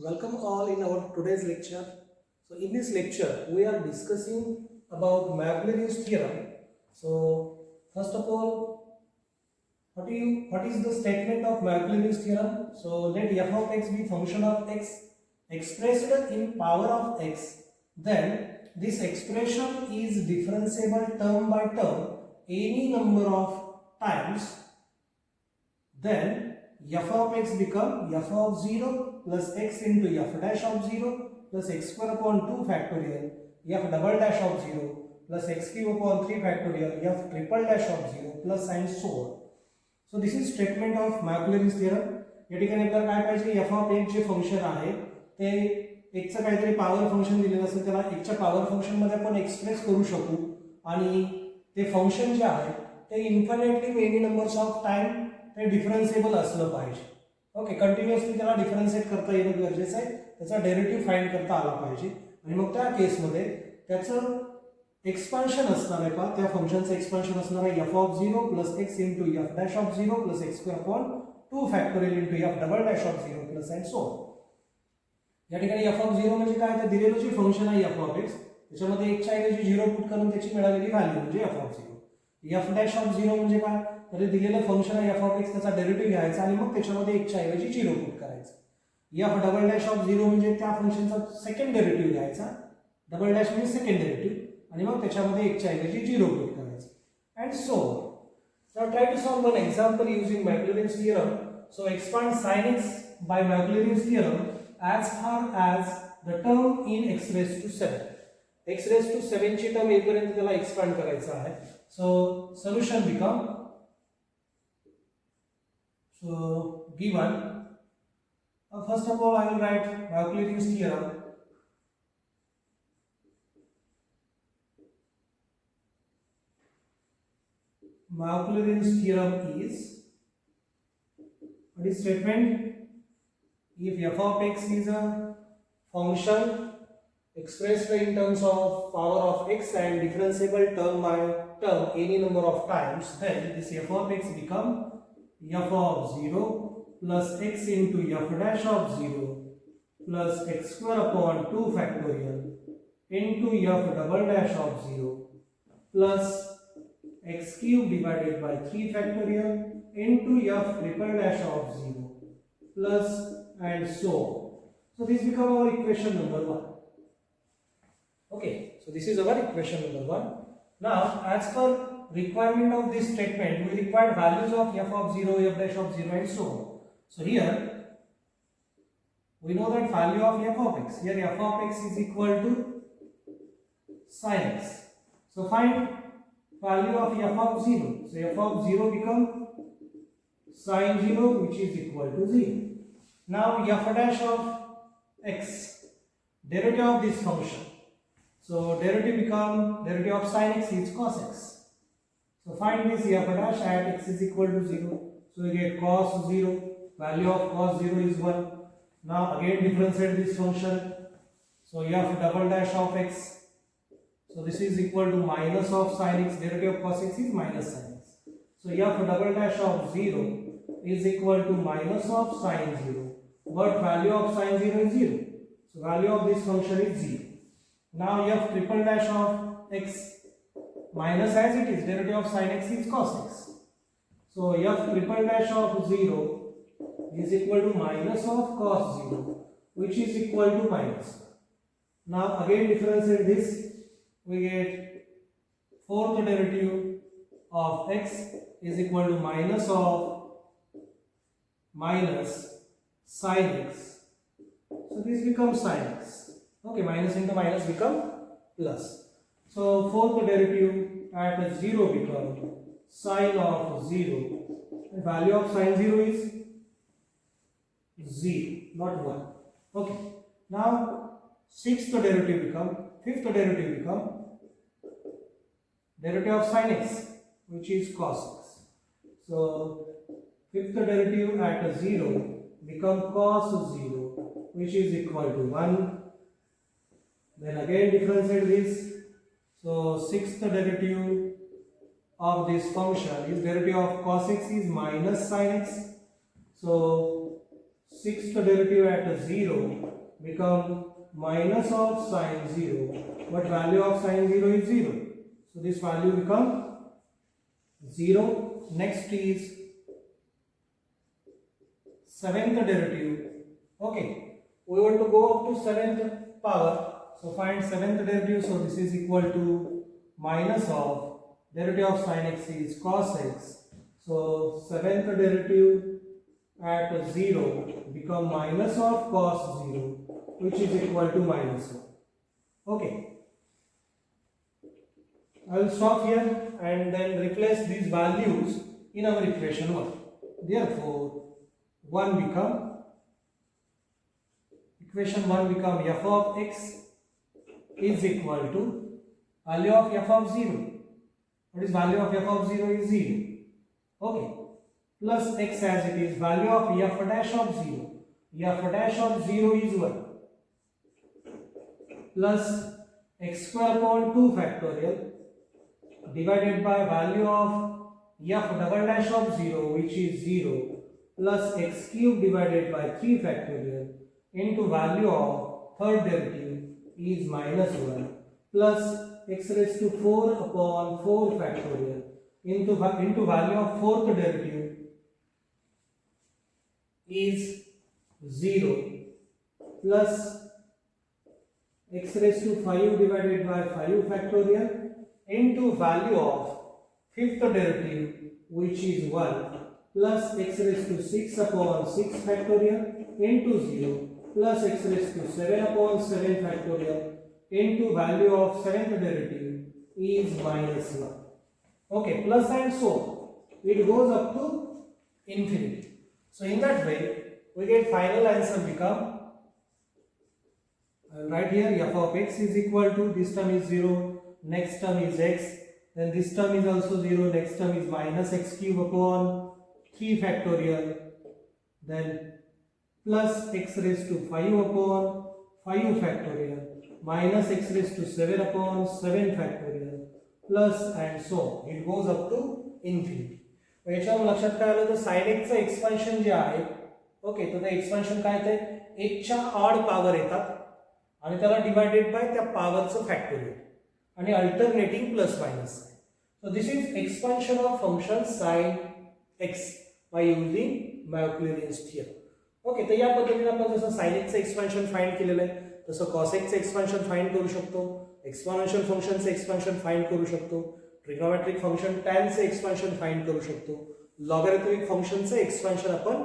Welcome all in our today's lecture. So in this lecture we are discussing about Maclaurin's theorem. So first of all, what is the statement of Maclaurin's theorem? So let f of x be function of x expressed in power of x. Then this expression is differentiable term by term any number of times. Then f of x become f of 0 plus x into f dash of 0 plus x square upon 2 factorial f double dash of 0 plus x cube upon 3 factorial f triple dash of 0 plus and so on. So this is statement of Maclaurin's theorem. या ठिकाणी आपल्याला काय पाहिजे f of x जे function आहे ते x चं काहीतरी पॉवर फंक्शन दिलेलं असेल त्याला x च्या पॉवर फंक्शन मध्ये आपण एक्सप्रेस करू शकू आणि ते फंक्शन जे आहे ते infinitely many numbers of time ते डिफरन्शिएबल असलं पाहिजे. ओके, कंटिन्युअसली त्याला डिफरन्शिएट करता येणं गरजेचं आहे. त्याचा डेरिव्हेटिव्ह फाइंड करता आला पाहिजे आणि मग त्या केसमध्ये त्याचं एक्सपान्शन असणार आहे का त्या फंक्शनचं एक्सपान्शन असणार आहे f of 0 plus x into f dash of 0 plus x square upon 2 factorial into f double dash of 0 plus and so on. या ठिकाणी f of 0 म्हणजे काय तर दिलेलं जे फंक्शन आहे f of x त्याच्यामध्ये x च्या ऐवजी 0 पुट करून त्याची मिळालेली व्हॅल्यू म्हणजे f of 0. f dash of 0 म्हणजे काय तर दिलेलं फंक्शन आहे f of x त्याचा डेरिव्हेटिव्ह घ्यायचा आणि मग त्याच्यामध्ये x च्या ऐवजी 0 पुट करायचं. f डबल डॅश ऑफ 0 म्हणजे त्या फंक्शनचा सेकंड डेरिव्हेटिव्ह घ्यायचा. डबल डॅश म्हणजे सेकंड डेरिव्हेटिव्ह आणि मग त्याच्यामध्ये x च्या ऐवजी 0 पुट करायचं and so on. Now try to solve one example using Maclaurin's theorem. So expand sin x by Maclaurin's theorem as far as the term in x raised to 7. x raised to 7 ची term येईपर्यंत त्याला expand करायचं आहे. So solution become given. First of all I will write Maclaurin's theorem. Maclaurin's theorem is, what is statement? If f of x is a function expressed in terms of power of x and differentiable term by term any number of times, then this f of x become f of 0 plus x into f dash of 0 plus x square upon 2 factorial into f double dash of 0 plus x cube divided by 3 factorial into f triple dash of 0 plus and so on. So this become our equation number 1. Okay, so this is our equation number 1. Now as per requirement of this statement we require values of f of 0, f dash of 0 and so on. So here we know that value of f of x, here f of x is equal to sin x. So find value of f of 0. So f of 0 become sin 0 which is equal to 0. Now f dash of x, derivative of this function. So derivative become derivative of sin x is cos x. So find this f dash at x is equal to 0. So we get cos 0, value of cos 0 is 1. Now again differentiate this function. So f double dash of x. So this is equal to minus of sin x, derivative of cos x is minus sin x. So f double dash of 0 is equal to minus of sin 0. But value of sin 0 is 0. So value of this function is 0. Now f triple dash of x minus as it is, derivative of sin x is cos x. So f triple dash of 0 is equal to minus of cos 0 which is equal to minus. Now again differentiate this. We get fourth derivative of x is equal to minus of minus sin x. So this becomes sin x. Okay, minus into minus become plus. So fourth derivative at 0 become sin of 0. And value of sin 0 is 0, not 1. Okay. Now fifth derivative become derivative of sin x which is cos x. So fifth derivative at 0 become cos 0 which is equal to 1. Then again differentiate this. So sixth derivative of this function is derivative of cos x is minus sin x. So sixth derivative at 0 become minus of sine 0, but value of sine 0 is 0. So this value become 0. Next is seventh derivative. Okay, we want to go up to seventh power. So find seventh derivative. So this is equal to minus of derivative of sine x is cos x. So seventh derivative at 0 become minus of cos 0, which is equal to minus 1. Okay, I will stop here and then replace these values in our equation 1. Therefore equation 1 become f of x is equal to value of f of 0. What is value of f of 0 is 0. Okay, plus x as it is, value of f dash of 0. F dash of 0 is 1. Plus x square upon 2 factorial divided by value of f double dash of 0, which is 0, plus x cube divided by 3 factorial into value of third derivative is minus 1, plus x raised to 4 upon 4 factorial into value of fourth derivative is 0, plus x raised to 5 divided by 5 factorial into value of fifth derivative, which is 1, plus x raised to 6 upon 6 factorial into 0, plus x raised to 7 upon 7 factorial into value of seventh derivative is minus 1. Okay, plus and so it goes up to infinity. So in that way we get final answer become, right here f of x is equal to, this term is 0, next term is x, then this term is also 0, next term is minus x cube upon 3 factorial, then plus x raised to 5 upon 5 factorial minus x raised to 7 upon 7 factorial, plus and so it goes up to infinity. याच्यावर लक्षात काय आलं तर sin x चं expansion जे आहे, okay, तर ते एक्सपान्शन काय ते x च्या ऑड पॉवर येतात आणि त्याला डिवाइडेड बाय त्या पॉवरचं फॅक्टोरियल आणि alternating plus minus. So this is expansion of function sin x by using Maclaurin's theorem. Okay, तर या पद्धतीने आपण जसं sin x चं एक्सपान्शन फाइंड केलेलं आहे तसं cos x चं एक्सपान्शन फाइंड करू शकतो, एक्सपोनेन्शियल फंक्शनचं एक्सपान्शन फाइंड करू शकतो, ट्रिग्नोमेट्रिक फंक्शन tan चं एक्सपान्शन फाइंड करू शकतो, लॉगॅरिथमिक फंक्शनचं एक्सपान्शन आपण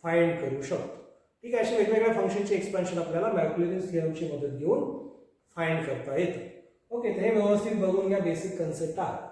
फाइंड करू शकतो. ठीक आहे, अशा वेगवेगळ्या फंक्शनचे एक्सपान्शन आपल्याला मॅक्लॅरिन्स थिअरमची मदत घेऊन फाइंड करता येतं. ओके, तर हे व्यवस्थित बघून घ्या, बेसिक कन्सेप्ट आहे.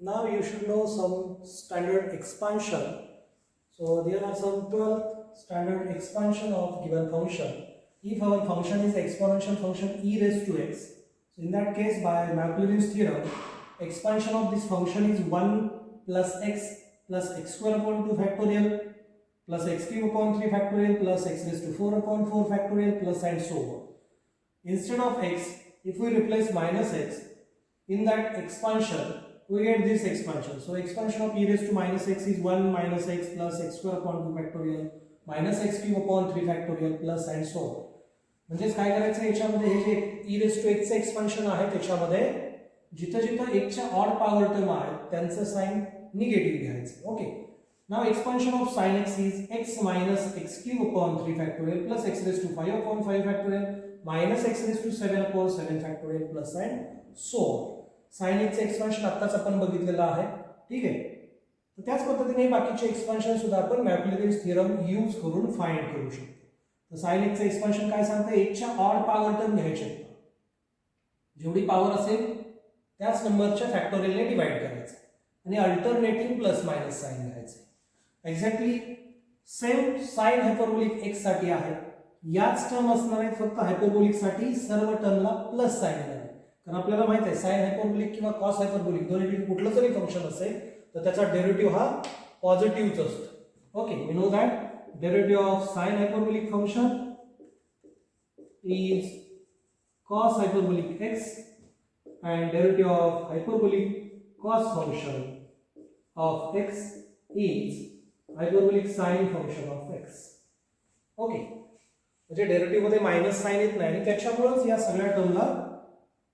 Now you should know some standard expansion. So there are some 12 standard expansion of given function. If our function is exponential function e raised to x, so in that case by Maclaurin's theorem, expansion of this function is 1 plus x square upon 2 factorial plus x cube upon 3 factorial plus x raised to 4 upon 4 factorial plus and so on. Instead of x, if we replace minus x in that expansion, we get this expansion. So expansion of e raised to minus x is 1 minus x plus x square upon 2 factorial minus x cube upon 3 factorial plus and so on. म्हणजेच काय करायचं याच्यामध्ये हे जे e raised to x चे expansion आहे त्याच्यामध्ये जिथं जिथं x च्या ऑड पॉवर टर्म आहेत त्यांचं साइन निगेटिव्ह घ्यायचं. Okay, now expansion of sin x is x minus x cube upon 3 factorial plus x raised to 5 upon 5 factorial minus x raised to 7 upon 7 factorial plus and so on. sin x चे expansion आत्ताच आपण बघितलेलं आहे. ठीक आहे. तर त्याच पद्धतीने बाकीचे एक्सपान्शन सुद्धा आपण मॅक्लॅरिन्स थिअरम यूज करून फाइंड करू शकतो. तर sin x चे एक्सपान्शन काय सांगतं, 1 च्या ऑड पॉवर टर्म घ्यायचे. जेवढी पॉवर असेल त्याच नंबरच्या फॅक्टोरियलने डिवाइड करायचं आणि अल्टरनेटिव्ह प्लस मायनस साइन घ्यायचं. Exactly same sine hyperbolic x साठी आहे. याच टर्म असणार आहेत, फक्त हायपरबोलिक साठी सर्व टर्मला प्लस साइन येणार आहे. कारण आपल्याला माहित आहे साइन हायपरबोलिक किंवा कॉस हायपरबोलिक दोन्हीपैकी कुठलं जरी फंक्शन असेल तर त्याचा डेरिव्हेटिव्ह हा पॉझिटिव्हच असतो. Okay, we know that derivative of sine hyperbolic function is cos hyperbolic x and derivative of hyperbolic cos function of x is hyperbolic sin function of x. Okay, म्हणजे डेरिव्हेटिव्ह मध्ये minus sign येत नाही आणि त्याच्यामुळेच या सगळ्या टर्मला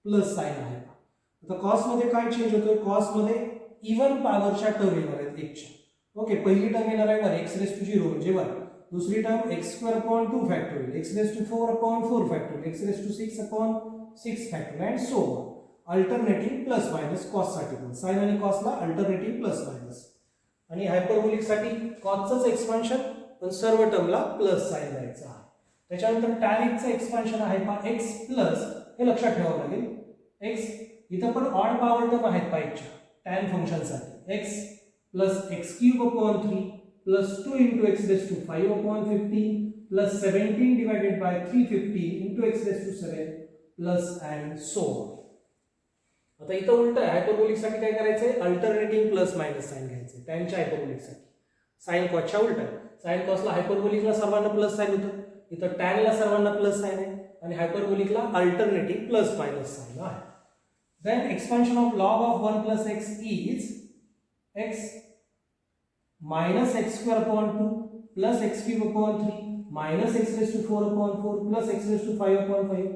plus sign आहे. आता कॉस मध्ये काय चेंज होतोय, कॉस मध्ये इवन पॉवरच्या टर्म येणार आहेत 1 च्या. ओके, पहिली टर्म येणार आहे 1 x raised to 0 म्हणजे 1. दूसरी term x square upon 2 factorial, x raised to 4 upon 4 factorial, x raised to 6 upon 6 factorial and so on. Alternative plus minus cos साठी पण साइन आणि कॉसला अल्टरनेटिव्ह प्लस मायनस आणि हायपरबोलिक साठी कॉसचंच एक्सपान्शन पण सर्व टर्मला प्लस साइन द्यायचं आहे. त्याच्यानंतर tan x चं एक्सपान्शन आहे पहा x प्लस, हे लक्षात ठेवावं लागेल. x इथं पण ऑड पॉवर टर्म आहेत पहा x च्या tan फंक्शन साठी x plus x cube upon 3 plus 2 into x raised to 5 upon 15 plus 17 divided by 350 into x raised to 7 plus and so on. आता इथं उलट आहे, हायपरबोलिक साठी काय करायचंय, अल्टरनेटिव्ह प्लस मायनस साइन घ्यायचे. टॅनच्या हायपरबोलिक साठी साइन कॉसच्या उलट आहे. साइन कॉसला हायपरबोलिकला सर्वांना प्लस साइन होतं, इथं टॅनला सर्वांना प्लस साइन आहे आणि हायपरबोलिकला अल्टरनेटिव्ह प्लस मायनस साइन आहे. Then expansion of log of 1 plus x is x minus x square upon 2 plus x cube upon 3 minus x raised to 4 upon 4 plus x raised to 5 upon 5.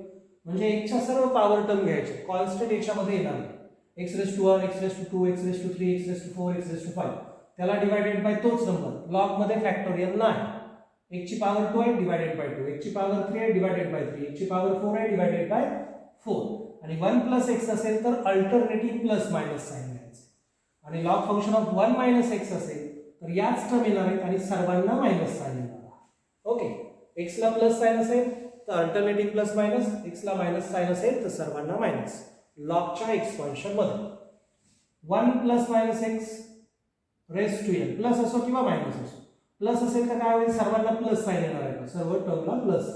म्हणजे x च्या सर्व power term घ्यायचे, constant याच्यामध्ये येणार नाही. x raised to 1, x raised to 2, x raised to 3, x raised to 4, x raised to 5 त्याला divided by तोच number. Log मध्ये फॅक्टोरियल नाही. x ची पॉवर 2 आहे डिवाइडेड बाय 2, x ची पॉवर 3 आहे डिवाइडेड बाय 3, x ची पॉवर 4 आहे डिवाइडेड बाय 4 आणि 1 plus x असेल तर अल्टरनेटिव्ह प्लस मायनस साइन घ्यायचे आणि log function of 1 minus x असेल तर याच टर्म येणार आहेत आणि सर्वांना मायनस साइन येणार. ओके, x ला प्लस साइन असेल तर अल्टरनेटिव्ह प्लस मायनस, x ला मायनस साइन असेल तर सर्वांना मायनस. लॉगच्या एक्सपान्शन मध्ये 1 plus minus x raise to n plus असो किंवा मायनस असो, प्लस असेल तर काय होईल, सर्वांना प्लस साइन येणार आहे, सर्व टर्मला प्लस.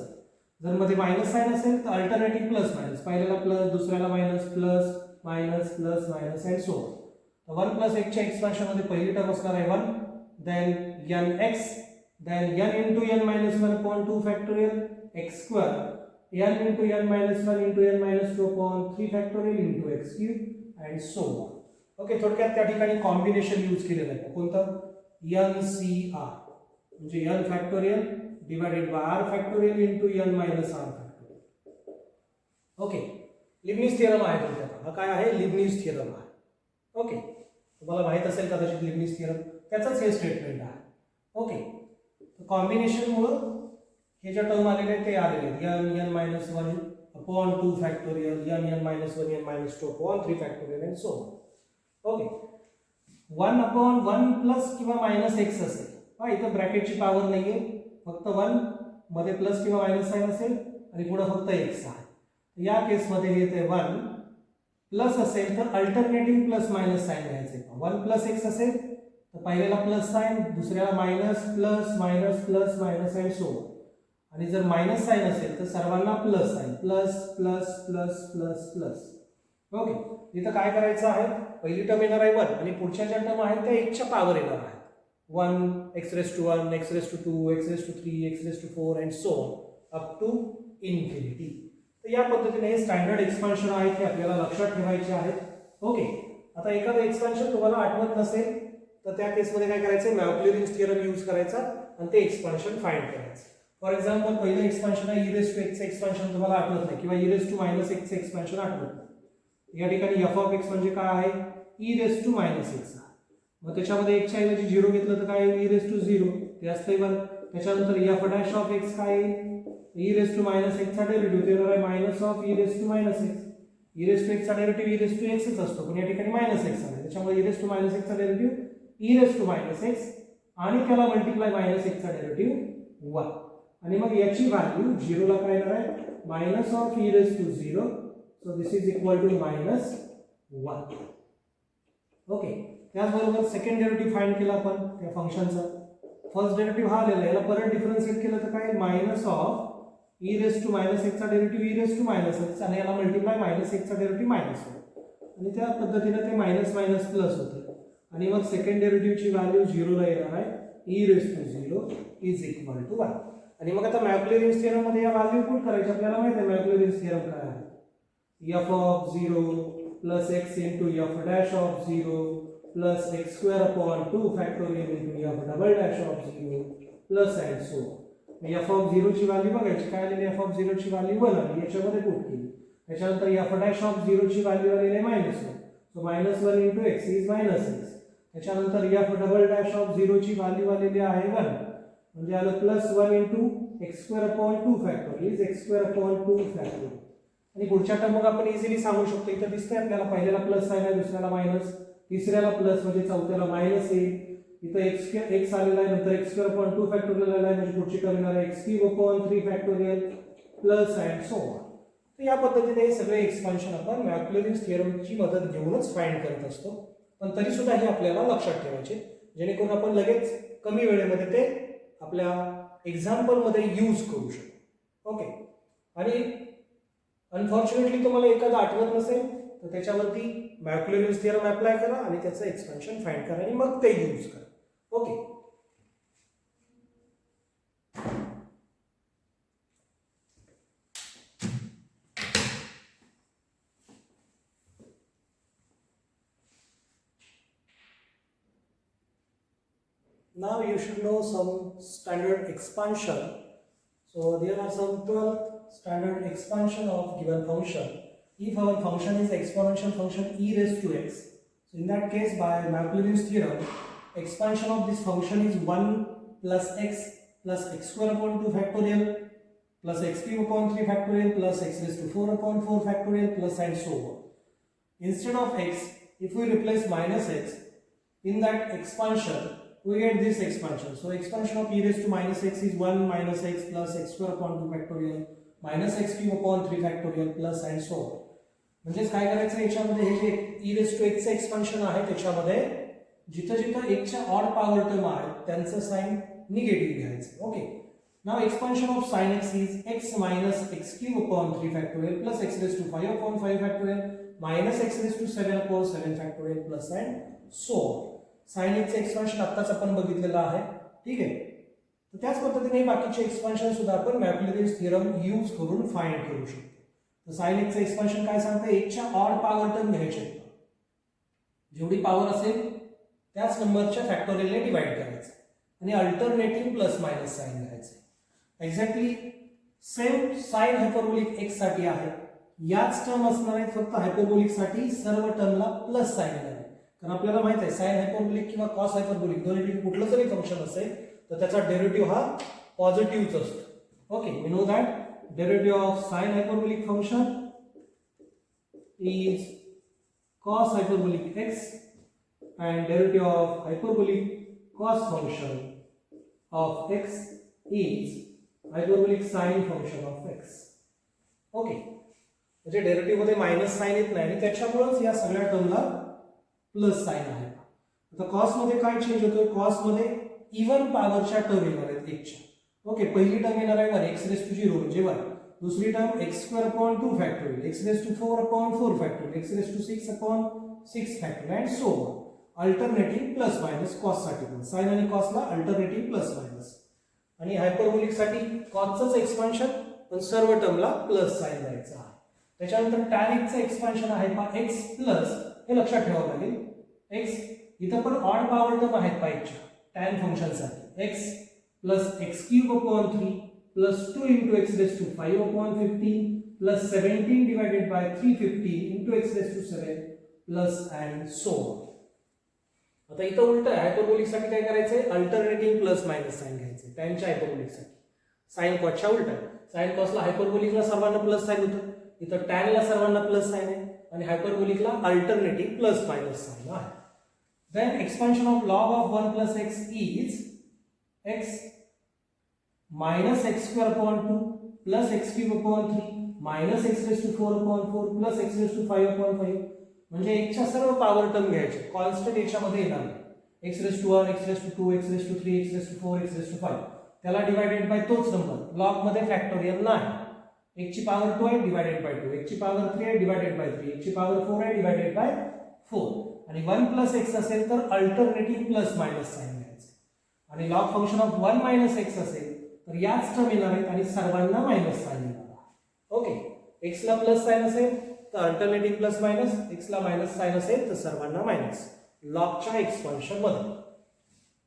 जर मध्ये मायनस साइन असेल तर अल्टरनेटिव्ह प्लस मायनस, पहिल्याला प्लस दुसऱ्याला minus, plus minus plus minus and so on. 1 plus x च्या एक्सपान्शन मध्ये पहिली टर्म असणार आहे 1, then nx, then n into n minus 1 upon 2 factorial x square, n into n minus 1 into n minus 2 upon 3 factorial into x cube and so on. Okay, थोडक्यात त्या ठिकाणी combination use केलेलं आहे. कोणतं, ncr म्हणजे n factorial divided by r factorial into n minus r factorial. Okay, Leibniz theorem आहे तुमच्याकडे. हा काय आहे, लिबनिझ थिअरम आहे. ओके, तुम्हाला माहित असेल कदाचित लिबनिझ थिअरम, त्याचंच हे स्टेटमेंट आहे. ओके, कॉम्बिनेशन मुळे हे जे टर्म आलेले आहेत ते आलेले आहेत n minus 1 upon 2 factorial, n minus 1 n minus 2 upon 3 factorial and so on. Okay, 1 upon 1 plus किंवा मायनस x असेल पहा, इथं ब्रॅकेटची पॉवर नाहीये, फक्त 1 मध्ये प्लस किंवा मायनस साइन असेल आणि पुढे फक्त x आहे. या केस मध्ये येते 1 प्लस असेल तर अल्टरनेटिव्ह प्लस मायनस साइन घ्यायचे. 1 प्लस x असेल तर पहिल्याला प्लस साइन, दुसऱ्याला minus plus minus plus minus and so on. आणि जर मायनस साइन असेल तर सर्वांना plus sign, plus plus plus plus plus. Okay, इथं काय करायचं आहे, पहिली टर्म येणार आहे 1 आणि पुढच्या ज्या टर्म आहेत त्या 1 च्या पॉवर येणार आहेत. 1 x raised to 1, x raised to 2, x raised to 3, x raised to 4 and so on up to infinity. तर या पद्धतीने हे स्टँडर्ड एक्सपान्शन आहे ते आपल्याला लक्षात ठेवायचे आहेत. ओके, आता एखादं एक्सपान्शन तुम्हाला आठवत नसेल तर त्या केसमध्ये काय करायचं, मॅक्लॅरिन्स थिअरम यूज करायचा आणि ते एक्सपान्शन फाइंड करायचं. फॉर एक्झाम्पल पहिलं एक्सपान्शन आहे e raised to x चं एक्सपान्शन तुम्हाला आठवत नाही किंवा e raised to minus x चं एक्सपान्शन आठवत नाही. या ठिकाणी f of x म्हणजे काय आहे, e raised to minus x. मग त्याच्यामध्ये x च्या ऐवजी 0 घेतलं तर काय e raised to 0 ते असते 1. त्याच्यानंतर f dash of x काय येईल, e raise to minus x चा डेरिव्हेटिव्ह येणार आहे minus of e raise to minus x. e raise to x चा डेरिव्हेटिव्ह e रेस टू एक्सच असतो, पण या ठिकाणी मायनस एक्स आहे, त्याच्यामुळे e raise to minus x चा derivative e raise to minus x आणि त्याला मल्टिप्लाय मायनस एक्स चा डेरिव्हेटिव्ह 1. आणि मग याची व्हॅल्यू 0 ला काय येणार आहे minus of e raise to 0. So this is equal to minus 1. Okay. त्याचबरोबर सेकंड डेरिव्हेटिव्ह फाइंड केला आपण त्या फंक्शनचा. फर्स्ट डेरिव्हेटिव्ह हा आलेला आहे, याला परत डिफरन्शिएट केलं तर काय minus of e raise to minus x चा derivative e raise to minus x आणि याला मल्टिप्लाय मायनस एक्स चा डेरिव्हेटिव्ह मायनस 1 आणि त्या पद्धतीने ते मायनस मायनस प्लस होतं. आणि मग सेकंड डेरिव्हेटिव्हची व्हॅल्यू 0 ला येणार आहे e raise to 0 is equal to 1. आणि मग आता मॅक्लॅरिन्स थिअरम मध्ये या व्हॅल्यू पुट करायच्या. आपल्याला माहिती आहे मॅक्लॅरिन्स थिअरम काय आहे, f of 0 plus x into f dash of 0 plus x square upon 2 factorial into f double dash of 0 plus and so on. f of 0 ची व्हॅल्यू बघायची, काय आलेली f of 0 ची व्हॅल्यू 1 आली, याच्यामध्ये पुट केली. त्याच्यानंतर f dash of 0 ची व्हॅल्यू आलेली आहे -1, so -1 into x is -x. त्याच्यानंतर f double dash of 0 ची व्हॅल्यू आलेली आहे 1, म्हणजे आलं +1 into x square upon 2 factorial is x square upon 2 factorial. आणि पुढच्या टर्म मग आपण इझिली सांगू शकतो. इथं दिसतंय आपल्याला पहिल्याला प्लस आहे, दुसऱ्याला मायनस, तिसऱ्याला प्लस म्हणजे चौथ्याला मायनस येईल. इथं x आलेला आहे, नंतर x स्क्वेअर अपॉन 2 फॅक्टोरियल आलेला आहे, म्हणजे पुढची टर्म येणार आहे x cube upon 3 factorial plus and so on. तर या पद्धतीने हे सगळे एक्सपान्शन आपण मॅक्लॅरिन्स थिअरमची मदत घेऊनच फाइंड करत असतो. पण तरी सुद्धा हे आपल्याला लक्षात ठेवायचे, जेणेकरून आपण लगेच कमी वेळेमध्ये ते आपल्या एक्झाम्पल मध्ये यूज करू शकतो. ओके. आणि अनफॉर्च्युनेटली तुम्हाला एखादं आठवत नसेल तर त्याच्यावरती मॅक्लॅरिन्स थिअरम अप्लाय करा आणि त्याचं एक्सपेन्शन फाइंड करा आणि मग ते यूज करा. Okay. Now you should know some standard expansion. So there are some 12 standard expansion of given function. If our function is exponential function e raised to x, so in that case by Maclaurin's theorem, expansion of this function is 1 plus x square upon 2 factorial plus x cube upon 3 factorial plus x raised to 4 upon 4 factorial plus and so on. Instead of x, if we replace minus x in that expansion, we get this expansion. So expansion of e raised to minus x is 1 minus x plus x square upon 2 factorial minus x cube upon 3 factorial plus and so on. म्हणजे काय करायचं याच्यामध्ये, हे जे e raised to x चे expansion आहे त्याच्यामध्ये जिथं जिथं x च्या ऑड पॉवर टर्म आहे त्यांचं साइन निगेटिव्ह घ्यायचं. Okay. Now expansion of sin x is x minus x cube upon 3 factorial plus x raised to 5 upon 5 factorial minus x raised to 7 upon 7 factorial plus and so on. sin x चे expansion आत्ताच आपण बघितलेलं आहे. ठीक आहे. तर त्याच पद्धतीने बाकीचे एक्सपान्शन सुद्धा आपण मॅक्लॅरिन्स थिअरम यूज करून फाइंड करू शकतो. तर sin x चे एक्सपान्शन काय सांगतं, x च्या ऑड पॉवर टर्म घ्यायचे, जेवढी पॉवर असेल त्याच नंबरच्या फॅक्टोरियलने डिवाइड करायचं आणि अल्टरनेटिव्ह प्लस मायनस साइन घ्यायचं. Exactly same sine hyperbolic x साठी आहे, याच टर्म असणार आहेत, फक्त हायपरबोलिक साठी सर्व टर्मला प्लस साइन येणार आहे. कारण आपल्याला माहित आहे साइन हायपरबोलिक किंवा कॉस हायपरबोलिक दोन्हीपैकी कुठलं जरी फंक्शन असेल तर त्याचा डेरिव्हेटिव्ह हा पॉझिटिव्हच असतो. Okay. We know that derivative of sin hyperbolic function is cos hyperbolic x and derivative of hyperbolic cos function of x is hyperbolic sin function of x. Okay. म्हणजे डेरिव्हेटिव्ह मध्ये minus sign येत नाही आणि त्याच्यामुळेच या सगळ्या टर्मला plus sign आहे. आता कॉस मध्ये काय चेंज होतोय, कॉस मध्ये इव्हन पॉवरच्या टर्म येणार आहेत एकच्या. ओके. पहिली टर्म येणार आहे 1 x रेस टू 0 म्हणजे 1, दुसरी term x square upon 2 factorial x raise to 4 upon 4 factorial x raise to 6 upon 6 factorial and so on. Alternative plus minus cos साठी पण साइन आणि कॉसला अल्टरनेटिव्ह प्लस मायनस, आणि हायपरबोलिक साठी कॉसचंच एक्सपान्शन पण सर्व टर्मला प्लस साइन द्यायचं आहे. त्याच्यानंतर tan x चं एक्सपान्शन आहे पहा x प्लस, हे लक्षात ठेवावं लागेल, x इथं पण ऑड पॉवर टर्म आहेत पाहिजे tan फंक्शन साठी, x plus x cube upon 3 plus 2 into x raised to 5 upon 15 plus 17 divided by 350 into x raised to 7 plus and so on. आता इथं उलट आहे, हायपरबोलिक साठी काय करायचंय, अल्टरनेटिव्ह प्लस मायनस साइन घ्यायचे टॅनच्या हायपरबोलिक साठी, साइन कॉसच्या उलट आहे. साइन कॉसला हायपरबोलिकला सर्वांना प्लस साइन होतं, इथं टॅनला सर्वांना प्लस साइन आहे आणि हायपरबोलिकला अल्टरनेटिव्ह प्लस मायनस साइन आहे. Then expansion of log of 1 plus x is x minus x square upon 2 plus x cube upon 3 minus x raise to 4 upon 4 plus x raise to 5 upon 5. म्हणजे एक्सच्या सर्व power term घ्यायचे, constant याच्यामध्ये येणार नाही. X raise to 1, x raise to 2, x raise to 3, x raise to 4, x raise to 5 त्याला divided by तोच number. Log मध्ये फॅक्टोरियल नाही. एक ची पॉवर 2 आहे डिवाइडेड बाय 2, एक ची पॉवर 3 आहे डिवाइडेड बाय 3, एक ची पॉवर 4 आहे डिवाइडेड बाय 4. आणि 1 प्लस एक्स असेल तर अल्टरनेटिव्ह प्लस मायनस साइन घ्यायचे. आणि log function of 1 minus x असेल तर याच टर्म येणार आहेत आणि सर्वांना मायनस साइन येणार आहे. ओके, एक्स ला प्लस साइन असेल तर अल्टरनेटिव्ह प्लस मायनस, एक्स ला मायनस साइन असेल तर सर्वांना मायनस. लॉगच्या एक्सपान्शन मध्ये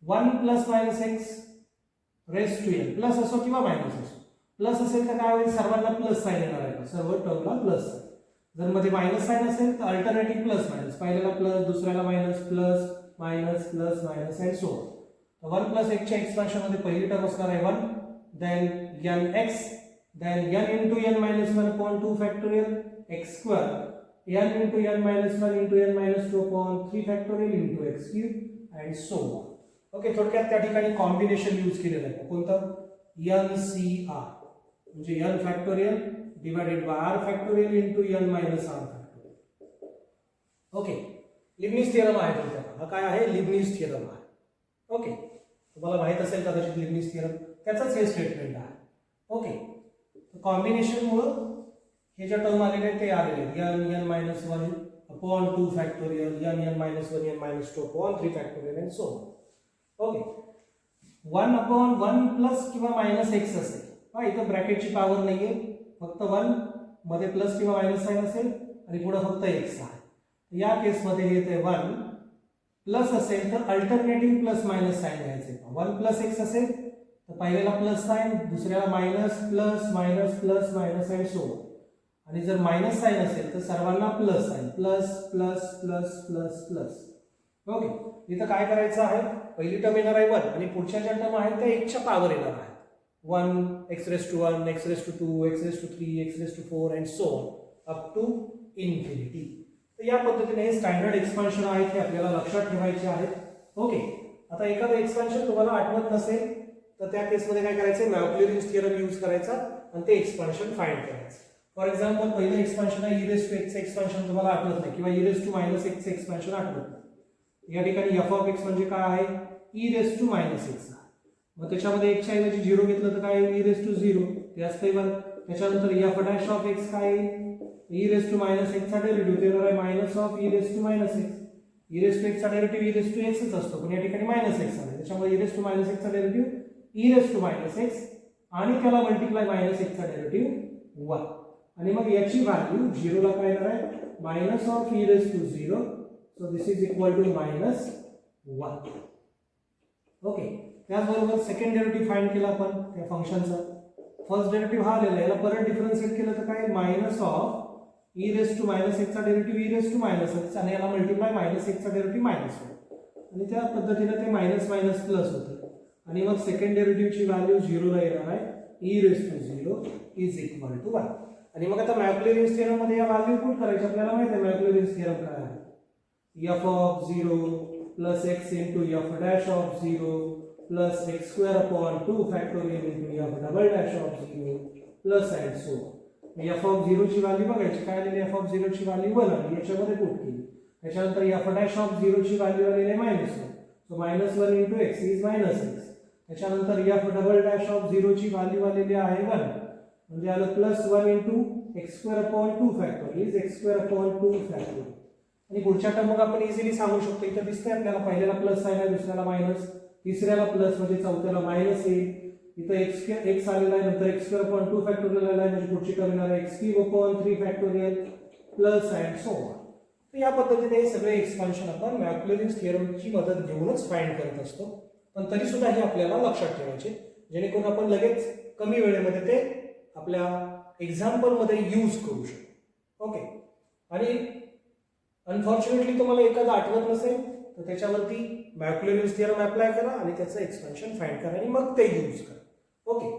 1 plus minus x raise to n plus असो किंवा मायनस असो, प्लस असेल तर काय होईल, सर्वांना प्लस साइन येणार आहे, सर्व टर्मला प्लस साइन. जर मध्ये मायनस साइन असेल तर अल्टरनेटिव्ह प्लस मायनस, पहिल्याला प्लस दुसऱ्याला minus, plus minus plus minus and so on. 1 plus एक्सच्या एक्सपान्शन मध्ये पहिली टर्म असणार आहे 1, then n x, then n into n minus 1 upon 2 factorial x square, n into n minus 1 into n minus 2 upon 3 factorial into x cube and so on. Okay, थोडक्यात त्या ठिकाणी combination use केलेलं आहे. कोणतं, NCR म्हणजे n factorial divided by r factorial into n minus r factorial. Okay, Leibniz theorem आहे तुमच्याकडे. हा काय आहे, लिबनिझ थिअरम आहे. ओके, तुम्हाला माहित असेल कदाचित लिबनिझ थिअरम, त्याचाच हे स्टेटमेंट आहे. ओके, कॉम्बिनेशन मुळे हे जे टर्म आलेले आहेत ते आलेले आहेत n n minus 1 upon 2 factorial n n minus 1 n minus 2 upon 3 factorial and so on. Okay, 1 upon 1 plus किंवा मायनस एक्स असेल. हा, इथं ब्रॅकेटची पॉवर नाहीये, फक्त 1 मध्ये प्लस किंवा मायनस साइन असेल आणि पुढे फक्त एक्स आहे. या केसमध्ये हे ते 1 प्लस असेल तर अल्टरनेटिव्ह प्लस मायनस साइन घ्यायचे. 1 प्लस एक्स असेल तर पहिल्याला प्लस साइन, दुसऱ्याला minus plus minus plus minus and so on. आणि जर मायनस साइन असेल तर सर्वांना plus sign, plus plus plus plus plus. Okay, इथं काय करायचं आहे, पहिली टर्म येणार आहे 1 आणि पुढच्या ज्या टर्म आहेत त्या एक्सच्या पॉवर येणार आहेत. 1 x raise to 1, x raise to 2, x raise to 3, x raise to 4 and so on up to infinity. तर या पद्धतीने हे स्टँडर्ड एक्सपान्शन आहेत, हे आपल्याला लक्षात ठेवायचे आहेत. ओके, आता एखादं एक्सपान्शन तुम्हाला आठवत नसेल तर त्या केसमध्ये काय करायचं, मॅक्लॅरिन्स थिअरम यूज करायचा आणि ते एक्सपान्शन फाइंड करायचं. फॉर एक्झाम्पल पहिलं एक्सपान्शन आहे e raise to x expansion तुम्हाला आठवत नाही किंवा e raise to minus x expansion आठवत नाही. या ठिकाणी f ऑफ x म्हणजे काय आहे, e raise to minus x. मग त्याच्यामध्ये x च्या ऐवजी 0 घेतलं तर काय e रेस टू 0 ते असते 1. त्याच्यानंतर f डॅश ऑफ x काय e raise to minus x चा डेरिव्हेटिव्ह देणार आहे minus of e raise to minus x. e raise to x चा derivative e raise to x च असतो, पण या ठिकाणी मायनस x आला, त्याच्यामुळे e raise to minus x चा derivative e raise to minus x आणि त्याला मल्टिप्लाय मायनस x चा डेरिव्हेटिव्ह 1. आणि मग याची व्हॅल्यू 0 ला काय येणार आहे, minus of e raise to 0. So this is equal to minus 1. Okay, त्याचबरोबर सेकंड डेरिव्हेटिव्ह फाइंड केला आपण त्या फंक्शनचा. फर्स्ट डेरिव्हेटिव्ह हा आलेला, याला परत डिफरन्शिएट केलं तर काय, minus of e raise to minus x चा derivative e raise to minus x आणि याला मल्टिप्लाय मायनस x चा डेरिव्हेटिव्ह मायनस 1 आणि त्या पद्धतीने ते मायनस मायनस प्लस होतं. आणि मग सेकंड डेरिव्हेटिव्हची व्हॅल्यू 0 ला येणार आहे, e raise to 0 is equal to 1. आणि मग आता मॅक्लॅरिन्स थिअरम मध्ये या व्हॅल्यू पुट करायची. आपल्याला माहिती आहे मॅक्लॅरिन्स थिअरम काय आहे, f of 0 plus x into f dash of 0 plus x square upon 2 factorial into f double dash of 0 plus and so on. f of 0 ची व्हॅल्यू बघायची, काय आलेली f ऑफ 0 ची व्हॅल्यू 1 आली, याच्यामध्ये पुट केली. त्याच्यानंतर f डॅश ऑफ 0 ची व्हॅल्यू आलेली आहे -1, so -1 into x is -x. त्याच्यानंतर f डबल डॅश ऑफ 0 ची व्हॅल्यू आलेली आहे 1, म्हणजे आलं +1 into x square upon 2 factorial is x square upon 2 factorial. आणि पुढच्या टर्म मग आपण इझिली सांगू शकतो. इथं दिसतंय आपल्याला, पहिल्याला प्लस साइन आहे, दुसऱ्याला मायनस, तिसऱ्याला प्लस म्हणजे चौथ्याला मायनस येईल. इथं x आलेला आहे, नंतर x स्क्वेअर अपॉन 2 फॅक्टोरियल आलेला आहे, म्हणजे पुढची टर्म येणार आहे x cube upon 3 factorial plus and so on. तर या पद्धतीने हे सगळे एक्सपान्शन आपण मॅक्लॅरिन्स थिअरमची मदत घेऊनच फाइंड करत असतो. पण तरी सुद्धा हे आपल्याला लक्षात ठेवायचे, जेणेकरून आपण लगेच कमी वेळेमध्ये ते आपल्या एक्झाम्पल मध्ये यूज करू शकतो. ओके, आणि अनफॉर्च्युनेटली तुम्हाला एखादं आठवत नसेल तर त्याच्यावरती मॅक्लॅरिन्स थिअरम अप्लाय करा आणि त्याचं एक्सपान्शन फाइंड करा आणि मग ते यूज करा. ओके.